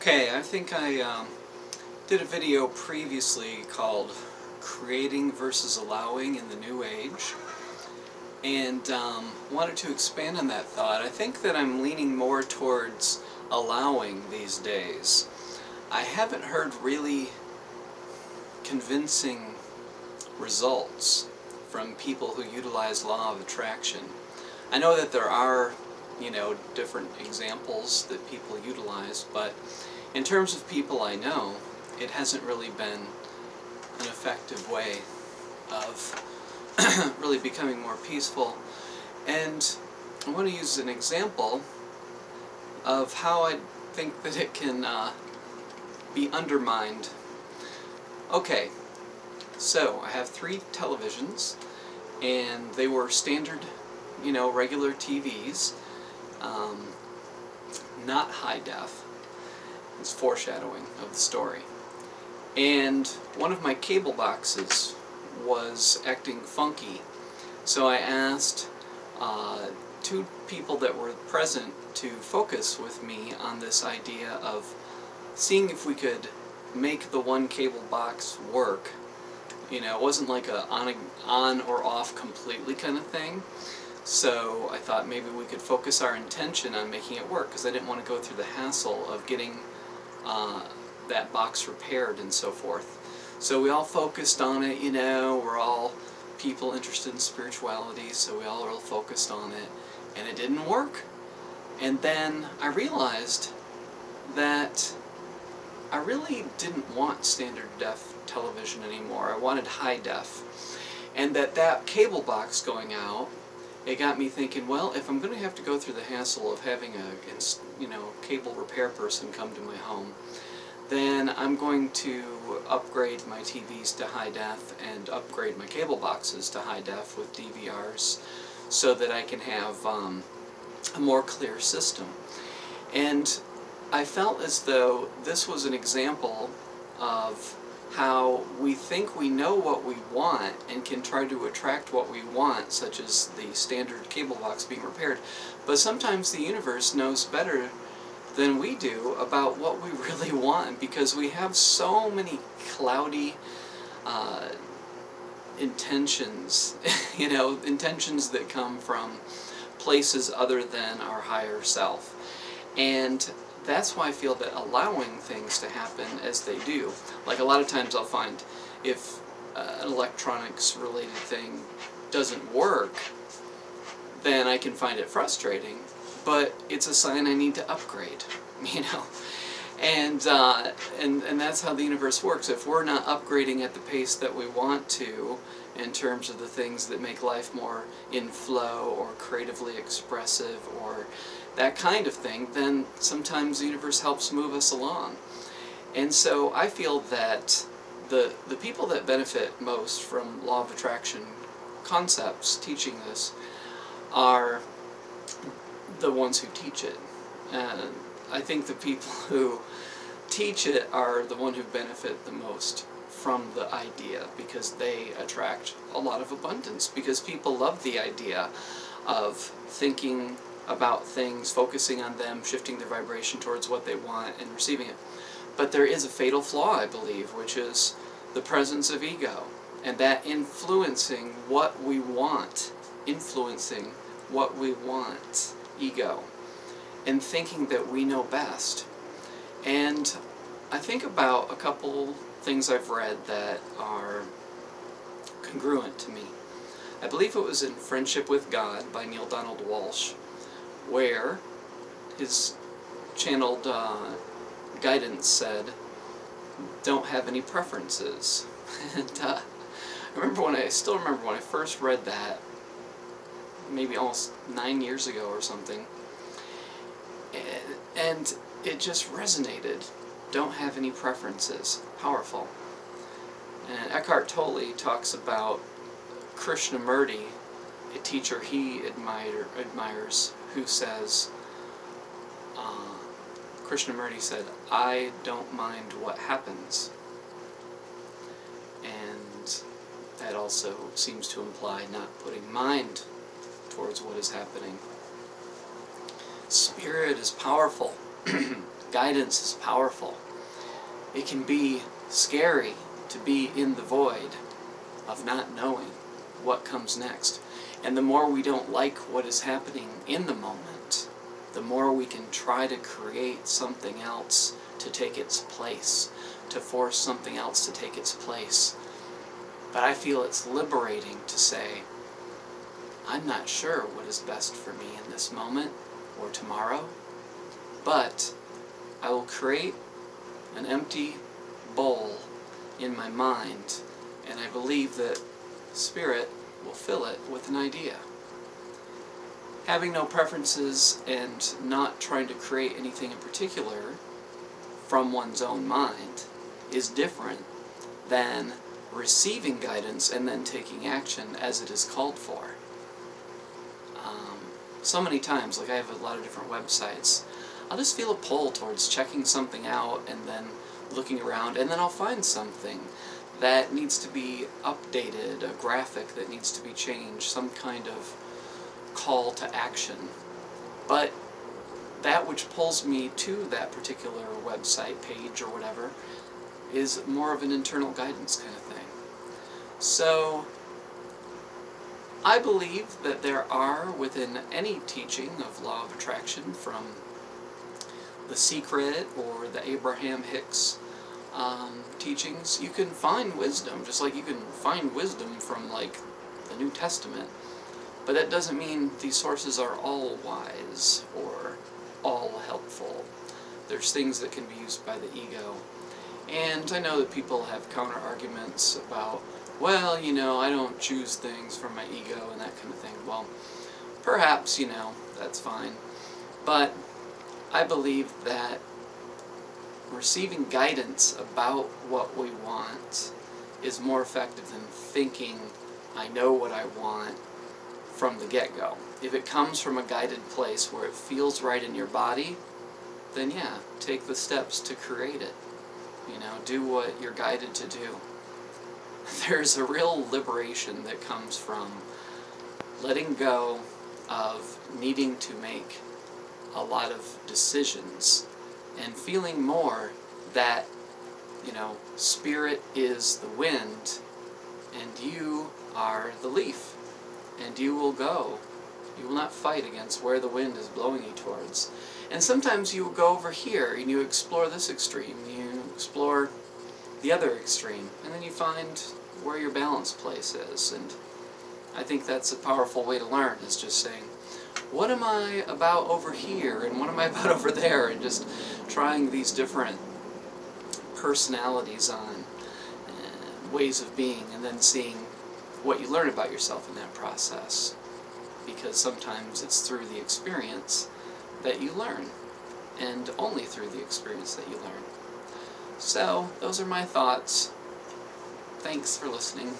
Okay, I think I did a video previously called Creating versus Allowing in the New Age, and wanted to expand on that thought. I think that I'm leaning more towards allowing these days. I haven't heard really convincing results from people who utilize law of attraction. I know that there are, different examples that people utilize, but in terms of people I know, it hasn't really been an effective way of really becoming more peaceful. And I want to use an example of how I think that it can be undermined. Okay, so I have 3 televisions, and they were standard, regular TVs, not high def. It's foreshadowing of the story. And one of my cable boxes was acting funky, so I asked 2 people that were present to focus with me on this idea of seeing if we could make the one cable box work. It wasn't like a on or off completely kind of thing. So I thought maybe we could focus our intention on making it work, because I didn't want to go through the hassle of getting that box repaired and so forth. So we all focused on it, we're all people interested in spirituality, so we all real focused on it, and it didn't work. And then I realized that I really didn't want standard def television anymore. I wanted high def. And that cable box going out, it got me thinking, well, if I'm going to have to go through the hassle of having a cable repair person come to my home, then I'm going to upgrade my TVs to high def and upgrade my cable boxes to high def with DVRs so that I can have a more clear system. And I felt as though this was an example of how we think we know what we want and can try to attract what we want, such as the standard cable box being repaired. But sometimes the universe knows better than we do about what we really want, because we have so many cloudy intentions, intentions that come from places other than our higher self. And that's why I feel that allowing things to happen as they do, like a lot of times I'll find if an electronics related thing doesn't work, then I can find it frustrating, but it's a sign I need to upgrade, and that's how the universe works. If we're not upgrading at the pace that we want to, in terms of the things that make life more in flow or creatively expressive or that kind of thing, then sometimes the universe helps move us along. And so I feel that the people that benefit most from law of attraction concepts, teaching this, are the ones who teach it. And I think the people who teach it are the ones who benefit the most from the idea, because they attract a lot of abundance, because people love the idea of thinking about things, focusing on them, shifting their vibration towards what they want and receiving it. But there is a fatal flaw, I believe, which is the presence of ego, and that influencing what we want, ego, and thinking that we know best. And I think about a couple things I've read that are congruent to me. I believe it was in Friendship with God by Neale Walsh, where his channeled guidance said, don't have any preferences. And I still remember when I first read that, maybe almost 9 years ago or something, and it just resonated. Don't have any preferences. Powerful. And Eckhart Tolle talks about Krishnamurti, a teacher he admires, who says, Krishnamurti said, I don't mind what happens. And that also seems to imply not putting mind towards what is happening. Spirit is powerful. guidance is powerful. It can be scary to be in the void of not knowing what comes next. And the more we don't like what is happening in the moment, the more we can try to create something else to take its place, to force something else to take its place. But I feel it's liberating to say, I'm not sure what is best for me in this moment or tomorrow, but I will create an empty bowl in my mind, and I believe that Spirit will fill it with an idea. Having no preferences and not trying to create anything in particular from one's own mind is different than receiving guidance and then taking action as it is called for. So many times, like I have a lot of different websites, I'll just feel a pull towards checking something out and then looking around, and then I'll find something that needs to be updated, a graphic that needs to be changed, some kind of call to action. But that which pulls me to that particular website page or whatever is more of an internal guidance kind of thing. So I believe that there are, within any teaching of law of attraction, from The Secret or the Abraham Hicks teachings, you can find wisdom, just like you can find wisdom from like the New Testament. But that doesn't mean these sources are all wise or all helpful. There's things that can be used by the ego. And I know that people have counter-arguments about, well, you know, I don't choose things from my ego and that kind of thing. Well, perhaps, you know, that's fine. But I believe that receiving guidance about what we want is more effective than thinking, I know what I want from the get-go. If it comes from a guided place where it feels right in your body, then yeah, take the steps to create it. You know, do what you're guided to do. There's a real liberation that comes from letting go of needing to make a lot of decisions and feeling more that, you know, Spirit is the wind and you are the leaf, and you will go. You will not fight against where the wind is blowing you towards. And sometimes you will go over here and you explore this extreme, you explore the other extreme, and then you find where your balance place is. And I think that's a powerful way to learn, is just saying, what am I about over here and what am I about over there, and just trying these different personalities on, ways of being, and then seeing what you learn about yourself in that process. Because sometimes it's through the experience that you learn, and only through the experience that you learn. So, those are my thoughts. Thanks for listening.